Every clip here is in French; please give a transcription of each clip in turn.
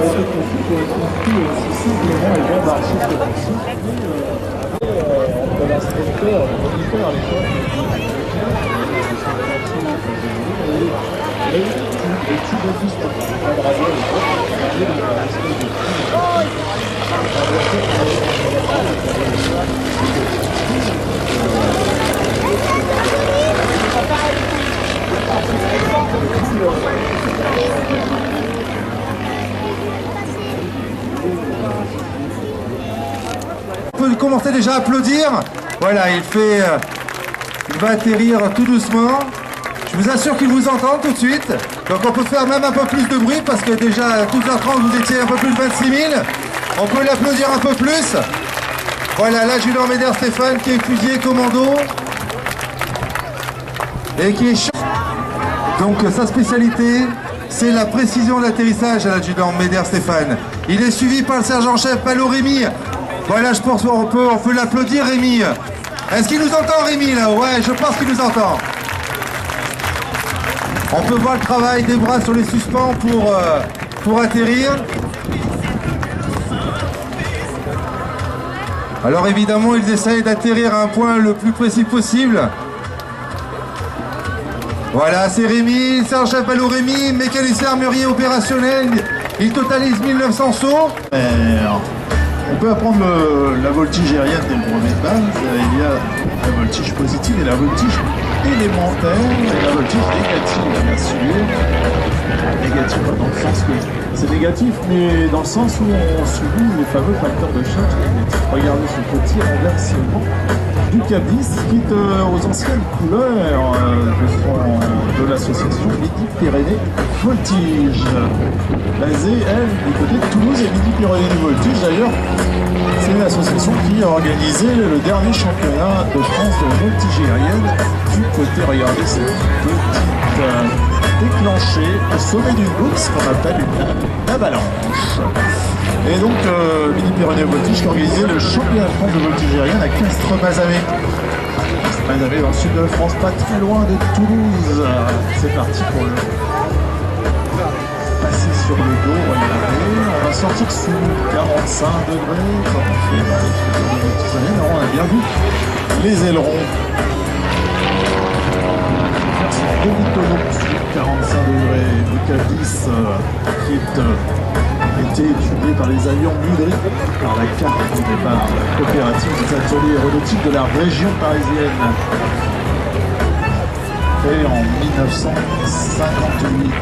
été conçu pour être construit aussi simplement et bien marché que possible. Entre l'instructeur et le moniteur à l'époque, les tubes d'ajustement. La radio à l'époque, c'était une espèce de On peut commencer déjà à applaudir. Voilà, il va atterrir tout doucement. Je vous assure qu'il vous entend tout de suite. Donc on peut faire même un peu plus de bruit parce que déjà à 12h30 vous étiez un peu plus de 26 000. On peut l'applaudir un peu plus. Voilà, l'adjudant Médère Stéphane qui est fusilier commando et qui est donc sa spécialité, c'est la précision d'atterrissage à l'adjudant Médère Stéphane. Il est suivi par le sergent-chef Palo Rémy. Voilà, je pense qu'on peut l'applaudir, Rémy. Est-ce qu'il nous entend, Rémy, là? Ouais, je pense qu'il nous entend. On peut voir le travail des bras sur les suspens pour atterrir. Alors évidemment, ils essayent d'atterrir à un point le plus précis possible. Voilà, c'est Rémy, sergent-chef Palo Rémy, mécanicien armurier opérationnel. Il totalise 1900 sauts. On peut apprendre la voltige aérienne dès le brevet de base. Il y a la voltige positive et la voltige élémentaire et la voltige négative, bien sûr. Négative pas dans le sens que c'est négatif, mais dans le sens où on subit les fameux facteurs de charge négatifs. Regardez ce petit renversement du cabis quitte aux anciennes couleurs de l'association Midi-Pyrénées Voltige. Basée, elle, du côté de Toulouse et Midi-Pyrénées Voltige. D'ailleurs, c'est une association qui a organisé le dernier championnat de France de voltige aérienne du côté, regardez cette petite déclenchée au sommet d'une goutte, ce qu'on appelle une avalanche. Et donc, Midi-Pyrénées Voltige qui a organisé le championnat de France de voltige aérienne à Castres-Mazamet. Castres-Mazamet dans le sud de la France, pas très loin de Toulouse. C'est parti pour le passer sur le dos, regardez. On va sortir sous 45 degrés, comme on fait dans les films de voltige aérienne. Alors, on a bien vu les ailerons. Demi-tonneau sur 45 degrés, le cabis qui a été étudié par les avions Mudry, par la carte au départ, la coopérative des ateliers aéronautiques de la région parisienne. Fait en 1958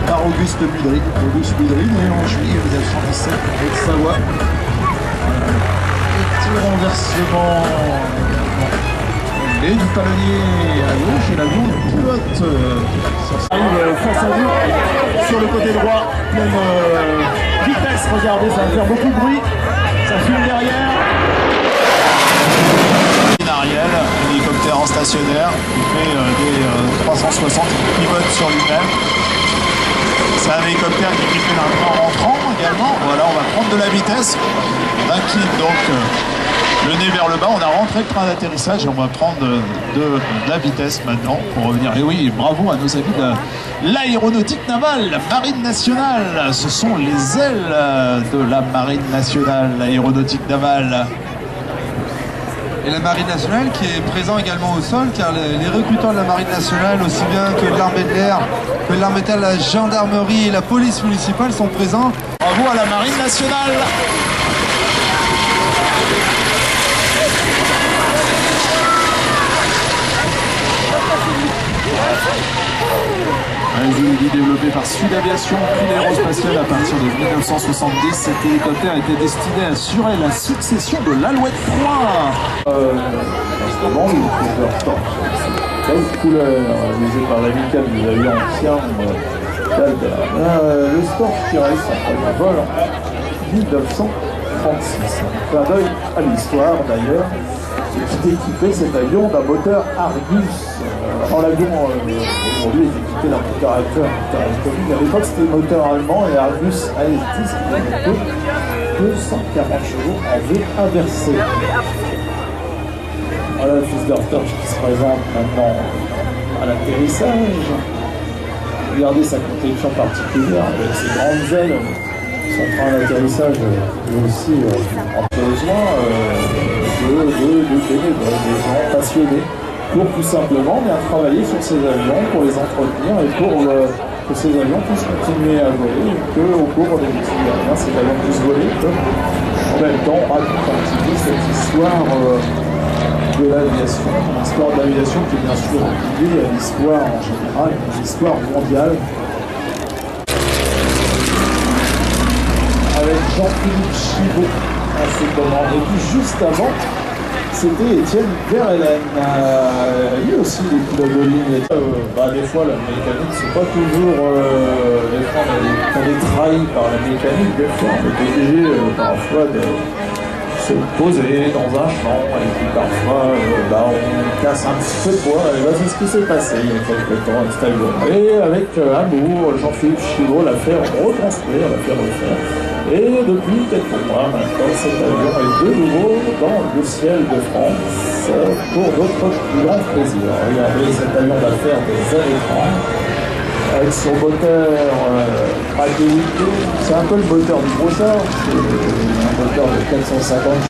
par Auguste Mudry, né en juillet 1917 en Haute-Savoie. Petit renversement. Et du palonnier à gauche et l'avion pilote arrive face à vous sur le côté droit, pleine vitesse, regardez, ça va faire beaucoup de bruit, ça filme derrière. Ariel, un hélicoptère en stationnaire qui fait des 360 qui pivote sur lui-même. C'est un hélicoptère qui fait un rentrant également. Voilà, on va prendre de la vitesse, on incline donc le nez vers le bas, on a rentré le train d'atterrissage et on va prendre de la vitesse maintenant pour revenir. Et oui, bravo à nos amis de l'aéronautique navale, la marine nationale. Ce sont les ailes de la marine nationale, l'aéronautique navale. Et la marine nationale qui est présent également au sol, car les recrutants de la marine nationale, aussi bien que de l'armée de l'air, que de l'armée de terre, la gendarmerie et la police municipale sont présents. Bravo à la marine nationale. Un jeu développé par Sud Aviation puis l'aérospatiale à partir de 1970. Cet hélicoptère était destiné à assurer la succession de l'Alouette 3. Justement, le couleur torche. Quelle couleur visée par l'amicale des avions anciens. Le Storch qui reste après le vol en 1936. Un clin d'œil à l'histoire d'ailleurs. Qui équipait cet avion d'un moteur Argus. Alors l'avion aujourd'hui est équipé d'un moteur Hector, à l'époque c'était le moteur allemand et Argus AST, ce qui avait 240 chevaux en V inversé. Voilà le fils d'Hortorch qui se présente maintenant à l'atterrissage. Regardez sa conception particulière avec ses grandes ailes son train d'atterrissage est aussi besoin des gens passionnés pour tout simplement bien travailler sur ces avions, pour les entretenir et pour que ces avions puissent continuer à voler et qu'au cours des meetings aériens, ces avions puissent voler. En même temps, on raconte un petit peu cette histoire de l'aviation, l'histoire de l'aviation qui est bien sûr liée à l'histoire en général, à l'histoire mondiale. Avec Jean-Philippe Chiveau en ce moment. Et puis juste avant, c'était Étienne Verlaine. Lui aussi des pilotes de ligne. Des fois la mécanique, c'est pas toujours. Des fois on est trahi par la mécanique, des fois on est obligé parfois de se poser dans un champ et puis parfois on casse un petit peu de bois. Et c'est ce qui s'est passé il y a quelques temps à cet avion. Et avec amour, Jean-Philippe Chiveau l'a fait reconstruire, l'a fait refaire. Et depuis quelques mois maintenant, cet avion est de nouveau dans le ciel de France pour notre plus grand plaisir. Regardez, cet avion va faire des années 30 avec son moteur Pratt & Whitney. C'est un peu le moteur du Brossard, c'est un moteur de 450